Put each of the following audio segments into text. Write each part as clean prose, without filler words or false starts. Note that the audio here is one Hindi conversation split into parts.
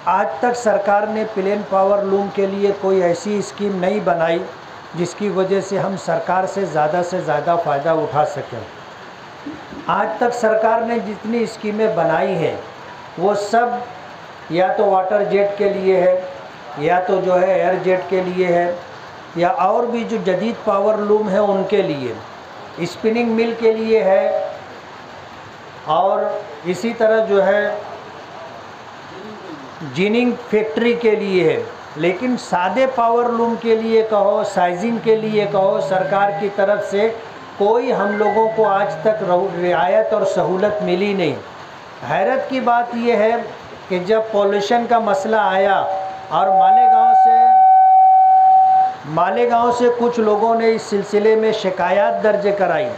आज तक सरकार ने प्लेन पावर लूम के लिए कोई ऐसी स्कीम नहीं बनाई जिसकी वजह से हम सरकार से ज़्यादा फ़ायदा उठा सकें। आज तक सरकार ने जितनी स्कीमें बनाई हैं वो सब या तो वाटर जेट के लिए है, या तो जो है एयर जेट के लिए है, या और भी जो जदीद पावर लूम है उनके लिए, स्पिनिंग मिल के लिए है, और इसी तरह जो है जिनिंग फैक्ट्री के लिए है। लेकिन सादे पावर लूम के लिए कहो, साइजिंग के लिए कहो, सरकार की तरफ से कोई हम लोगों को आज तक रियायत और सहूलत मिली नहीं। हैरत की बात यह है कि जब पॉल्यूशन का मसला आया और मालेगांव से कुछ लोगों ने इस सिलसिले में शिकायत दर्ज कराई,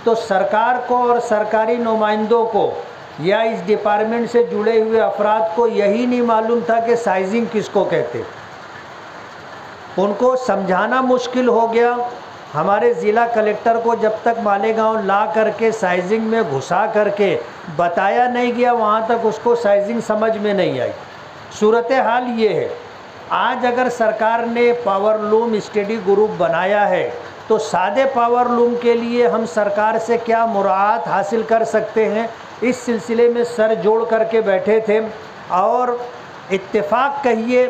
तो सरकार को और सरकारी नुमाइंदों को या इस डिपार्टमेंट से जुड़े हुए अफराद को यही नहीं मालूम था कि साइजिंग किसको कहते। उनको समझाना मुश्किल हो गया। हमारे ज़िला कलेक्टर को जब तक मालेगांव ला करके साइजिंग में घुसा करके बताया नहीं गया, वहाँ तक उसको साइजिंग समझ में नहीं आई। सूरत हाल ये है, आज अगर सरकार ने पावर लूम स्टडी ग्रुप बनाया है तो सादे पावर लूम के लिए हम सरकार से क्या मुराद हासिल कर सकते हैं, इस सिलसिले में सर जोड़ करके बैठे थे। और इत्तेफाक कहिए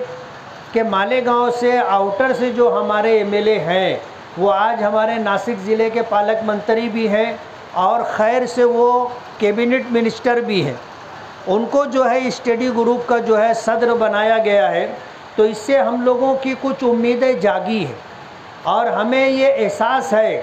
कि मालेगांव से आउटर से जो हमारे एमएलए हैं वो आज हमारे नासिक ज़िले के पालक मंत्री भी हैं, और खैर से वो कैबिनेट मिनिस्टर भी हैं। उनको जो है स्टडी ग्रुप का जो है सदर बनाया गया है, तो इससे हम लोगों की कुछ उम्मीदें जागी हैं। और हमें ये एहसास है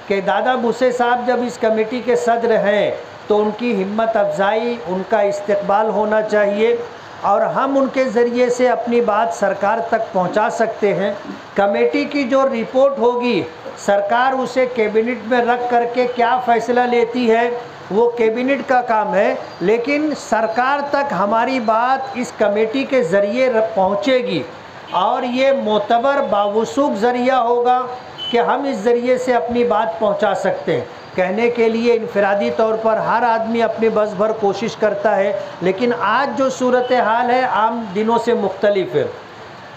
कि दादा भुसे साहब जब इस कमेटी के सदर हैं तो उनकी हिम्मत अफजाई, उनका इस्तकबाल होना चाहिए, और हम उनके ज़रिए से अपनी बात सरकार तक पहुंचा सकते हैं। कमेटी की जो रिपोर्ट होगी, सरकार उसे कैबिनेट में रख करके क्या फ़ैसला लेती है वो कैबिनेट का काम है, लेकिन सरकार तक हमारी बात इस कमेटी के ज़रिए पहुंचेगी, और ये मोतबर बावसूख ज़रिया होगा कि हम इस ज़रिए से अपनी बात पहुंचा सकते हैं। कहने के लिए इनफरादी तौर पर हर आदमी अपनी बस भर कोशिश करता है, लेकिन आज जो सूरत हाल है आम दिनों से मुख्तलिफ है।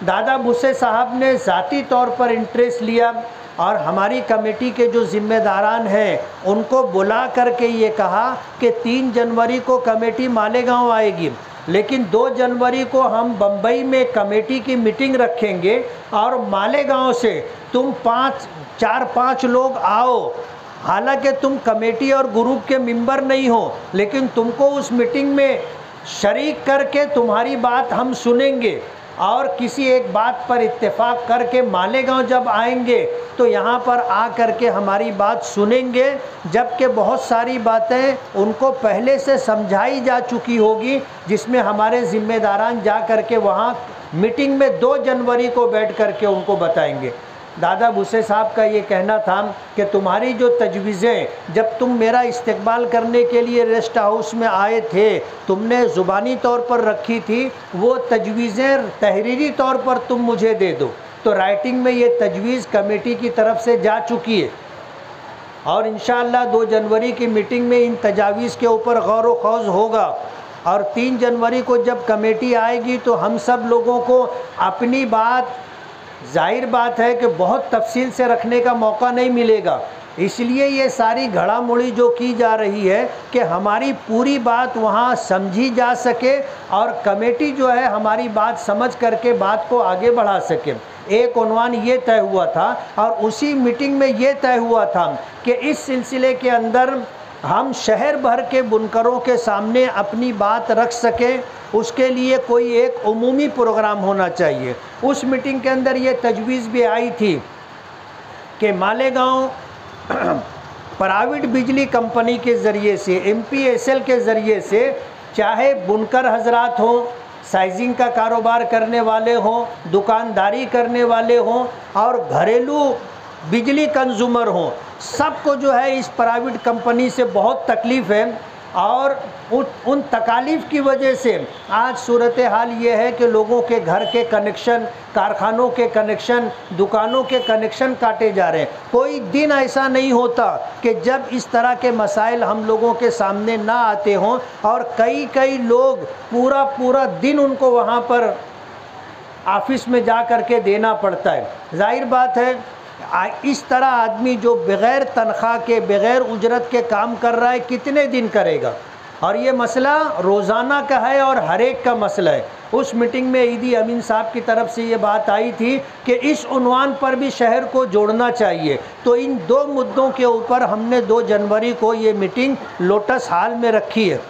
दादा भुसे साहब ने ज़ाती तौर पर इंटरेस्ट लिया और हमारी कमेटी के जो ज़िम्मेदारान हैं उनको बुला करके ये कहा कि 3 जनवरी को कमेटी मालेगांव आएगी, लेकिन 2 जनवरी को हम बम्बई में कमेटी की मीटिंग रखेंगे और मालेगांव से तुम 4-5 लोग आओ। हालांकि तुम कमेटी और ग्रुप के मेंबर नहीं हो, लेकिन तुमको उस मीटिंग में शरीक करके तुम्हारी बात हम सुनेंगे, और किसी एक बात पर इत्तेफाक करके मालेगांव जब आएंगे तो यहाँ पर आ करके हमारी बात सुनेंगे, जबकि बहुत सारी बातें उनको पहले से समझाई जा चुकी होगी, जिसमें हमारे ज़िम्मेदारान जा करके वहाँ मीटिंग में 2 जनवरी को बैठ करके उनको बताएंगे। दादा भुसे साहब का ये कहना था कि तुम्हारी जो तजवीज़ें, जब तुम मेरा इस्तकबाल करने के लिए रेस्ट हाउस में आए थे, तुमने ज़ुबानी तौर पर रखी थी, वो तजवीज़ें तहरीरी तौर पर तुम मुझे दे दो। तो राइटिंग में ये तजवीज़ कमेटी की तरफ से जा चुकी है, और इंशाअल्लाह 2 जनवरी की मीटिंग में इन तजावीज़ के ऊपर गौर व खौज़ होगा। और 3 जनवरी को जब कमेटी आएगी तो हम सब लोगों को अपनी बात, जाहिर बात है कि बहुत तफसील से रखने का मौका नहीं मिलेगा, इसलिए ये सारी घड़ामुड़ी जो की जा रही है कि हमारी पूरी बात वहाँ समझी जा सके और कमेटी जो है हमारी बात समझ करके बात को आगे बढ़ा सके। एक उन्वान ये तय हुआ था, और उसी मीटिंग में ये तय हुआ था कि इस सिलसिले के अंदर हम शहर भर के बुनकरों के सामने अपनी बात रख सकें, उसके लिए कोई एक उमूमी प्रोग्राम होना चाहिए। उस मीटिंग के अंदर ये तजवीज़ भी आई थी कि मालेगांव प्राइवेट बिजली कंपनी के ज़रिए से, MPSL के ज़रिए से, चाहे बुनकर हजरात हों, साइजिंग का कारोबार करने वाले हों, दुकानदारी करने वाले हों, और घरेलू बिजली कंज्यूमर हों, सबको जो है इस प्राइवेट कंपनी से बहुत तकलीफ़ है। और उन तकालीफ की वजह से आज सूरत हाल ये है कि लोगों के घर के कनेक्शन, कारखानों के कनेक्शन, दुकानों के कनेक्शन काटे जा रहे हैं। कोई दिन ऐसा नहीं होता कि जब इस तरह के मसाइल हम लोगों के सामने ना आते हों, और कई लोग पूरा दिन उनको वहाँ पर ऑफिस में जा कर के देना पड़ता है। जाहिर बात है इस तरह आदमी जो बग़ैर तनख्वाह के, बग़ैर उजरत के काम कर रहा है, कितने दिन करेगा। और ये मसला रोज़ाना का है और हर एक का मसला है। उस मीटिंग में ईदी अमीन साहब की तरफ से ये बात आई थी कि इस उन्वान पर भी शहर को जोड़ना चाहिए। तो इन दो मुद्दों के ऊपर हमने 2 जनवरी को ये मीटिंग लोटस हॉल में रखी है।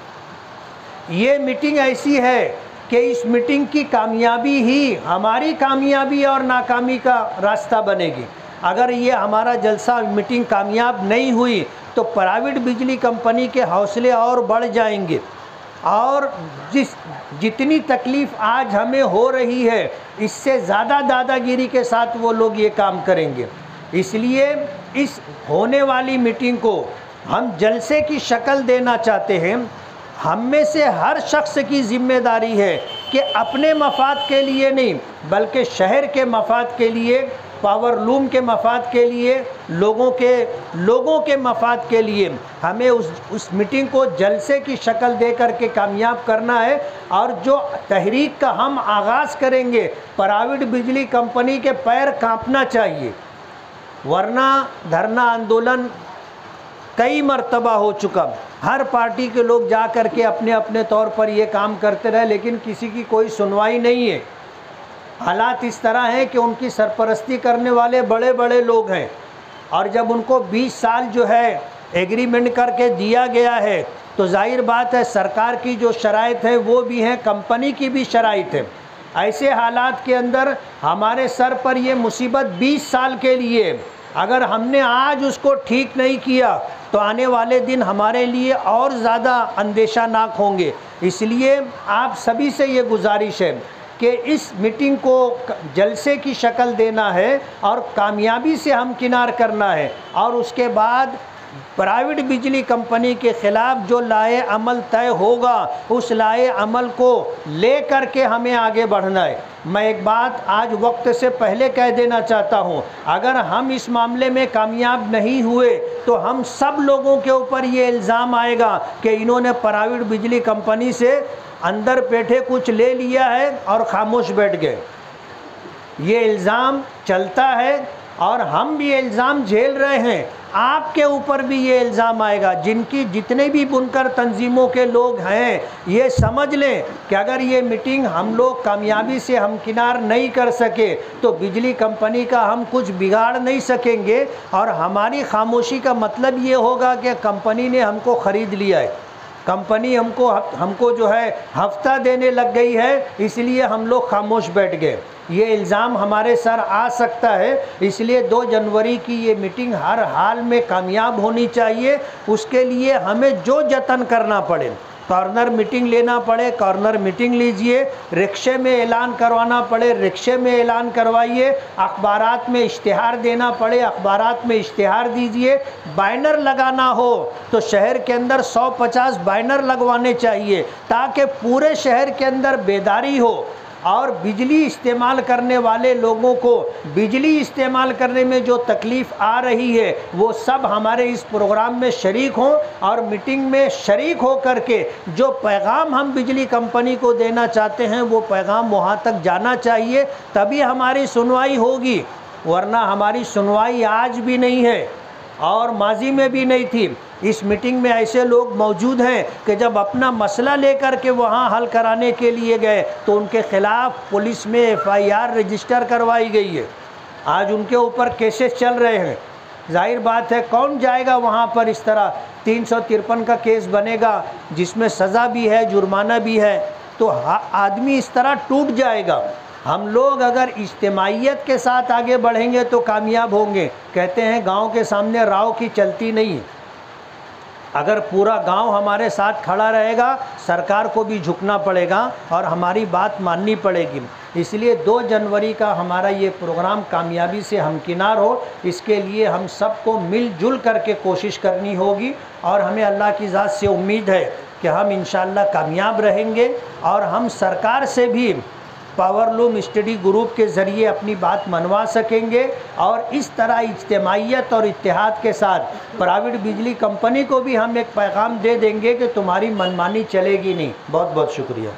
ये मीटिंग ऐसी है कि इस मीटिंग की कामयाबी ही हमारी कामयाबी और नाकामी का रास्ता बनेगी। अगर ये हमारा जलसा मीटिंग कामयाब नहीं हुई तो प्राइवेट बिजली कंपनी के हौसले और बढ़ जाएंगे, और जितनी तकलीफ़ आज हमें हो रही है इससे ज़्यादा दादागिरी के साथ वो लोग ये काम करेंगे। इसलिए इस होने वाली मीटिंग को हम जलसे की शक्ल देना चाहते हैं। हम में से हर शख्स की जिम्मेदारी है कि अपने मफाद के लिए नहीं बल्कि शहर के मफाद के लिए, पावर लूम के मफाद के लिए, लोगों के मफाद के लिए हमें उस मीटिंग को जलसे की शक्ल दे कर के कामयाब करना है। और जो तहरीक का हम आगाज़ करेंगे, प्राइवेट बिजली कंपनी के पैर कांपना चाहिए, वरना धरना आंदोलन कई मरतबा हो चुका। हर पार्टी के लोग जा कर के अपने अपने तौर पर ये काम करते रहे, लेकिन किसी की कोई सुनवाई नहीं है। हालात इस तरह हैं कि उनकी सरपरस्ती करने वाले बड़े बड़े लोग हैं, और जब उनको 20 साल जो है एग्रीमेंट करके दिया गया है तो जाहिर बात है सरकार की जो शराइत है वो भी हैं, कंपनी की भी शराइत है। ऐसे हालात के अंदर हमारे सर पर ये मुसीबत 20 साल के लिए, अगर हमने आज उसको ठीक नहीं किया तो आने वाले दिन हमारे लिए और ज़्यादा अंदेशानाक होंगे। इसलिए आप सभी से ये गुजारिश है कि इस मीटिंग को जलसे की शक्ल देना है और कामयाबी से हमकिनार करना है, और उसके बाद प्राइवेट बिजली कंपनी के ख़िलाफ़ जो लाए अमल तय होगा उस लाए अमल को ले कर के हमें आगे बढ़ना है। मैं एक बात आज वक्त से पहले कह देना चाहता हूँ, अगर हम इस मामले में कामयाब नहीं हुए तो हम सब लोगों के ऊपर ये इल्ज़ाम आएगा कि इन्होंने प्राइवेट बिजली कंपनी से अंदर बैठे कुछ ले लिया है और खामोश बैठ गए। ये इल्ज़ाम चलता है और हम भी ये इल्ज़ाम झेल रहे हैं। आपके ऊपर भी ये इल्ज़ाम आएगा। जितने भी बुनकर तंजीमों के लोग हैं ये समझ लें कि अगर ये मीटिंग हम लोग कामयाबी से हमकिनार नहीं कर सके तो बिजली कंपनी का हम कुछ बिगाड़ नहीं सकेंगे, और हमारी खामोशी का मतलब ये होगा कि कंपनी ने हमको ख़रीद लिया है, कंपनी हमको जो है हफ्ता देने लग गई है, इसलिए हम लोग खामोश बैठ गए। ये इल्ज़ाम हमारे सर आ सकता है। इसलिए 2 जनवरी की ये मीटिंग हर हाल में कामयाब होनी चाहिए। उसके लिए हमें जो जतन करना पड़े, कॉर्नर मीटिंग लेना पड़े कॉर्नर मीटिंग लीजिए, रिक्शे में ऐलान करवाना पड़े रिक्शे में ऐलान करवाइए, अखबारात में इश्तिहार देना पड़े अखबारात में इश्तिहार दीजिए, बैनर लगाना हो तो शहर के अंदर 150 बैनर लगवाने चाहिए ताकि पूरे शहर के अंदर बेदारी हो, और बिजली इस्तेमाल करने वाले लोगों को बिजली इस्तेमाल करने में जो तकलीफ़ आ रही है वो सब हमारे इस प्रोग्राम में शरीक हों, और मीटिंग में शरीक हो करके जो पैगाम हम बिजली कंपनी को देना चाहते हैं वो पैगाम वहाँ तक जाना चाहिए, तभी हमारी सुनवाई होगी। वरना हमारी सुनवाई आज भी नहीं है और माजी में भी नहीं थी। इस मीटिंग में ऐसे लोग मौजूद हैं कि जब अपना मसला लेकर के वहाँ हल कराने के लिए गए तो उनके ख़िलाफ़ पुलिस में FIR रजिस्टर करवाई गई है, आज उनके ऊपर केसेस चल रहे हैं। जाहिर बात है कौन जाएगा वहाँ पर, इस तरह 353 का केस बनेगा जिसमें सज़ा भी है जुर्माना भी है, तो आदमी इस तरह टूट जाएगा। हम लोग अगर इज्तिमाइयत के साथ आगे बढ़ेंगे तो कामयाब होंगे। कहते हैं गांव के सामने राव की चलती नहीं। अगर पूरा गांव हमारे साथ खड़ा रहेगा सरकार को भी झुकना पड़ेगा और हमारी बात माननी पड़ेगी। इसलिए 2 जनवरी का हमारा ये प्रोग्राम कामयाबी से हमकिनार हो, इसके लिए हम सबको मिलजुल करके कोशिश करनी होगी, और हमें अल्लाह की ज़ात से उम्मीद है कि हम इंशाअल्लाह कामयाब रहेंगे और हम सरकार से भी पावरलूम स्टडी ग्रुप के ज़रिए अपनी बात मनवा सकेंगे और इस तरह इज्तिमाइयत और इत्तेहाद के साथ प्राइवेट बिजली कंपनी को भी हम एक पैगाम दे देंगे कि तुम्हारी मनमानी चलेगी नहीं। बहुत बहुत शुक्रिया।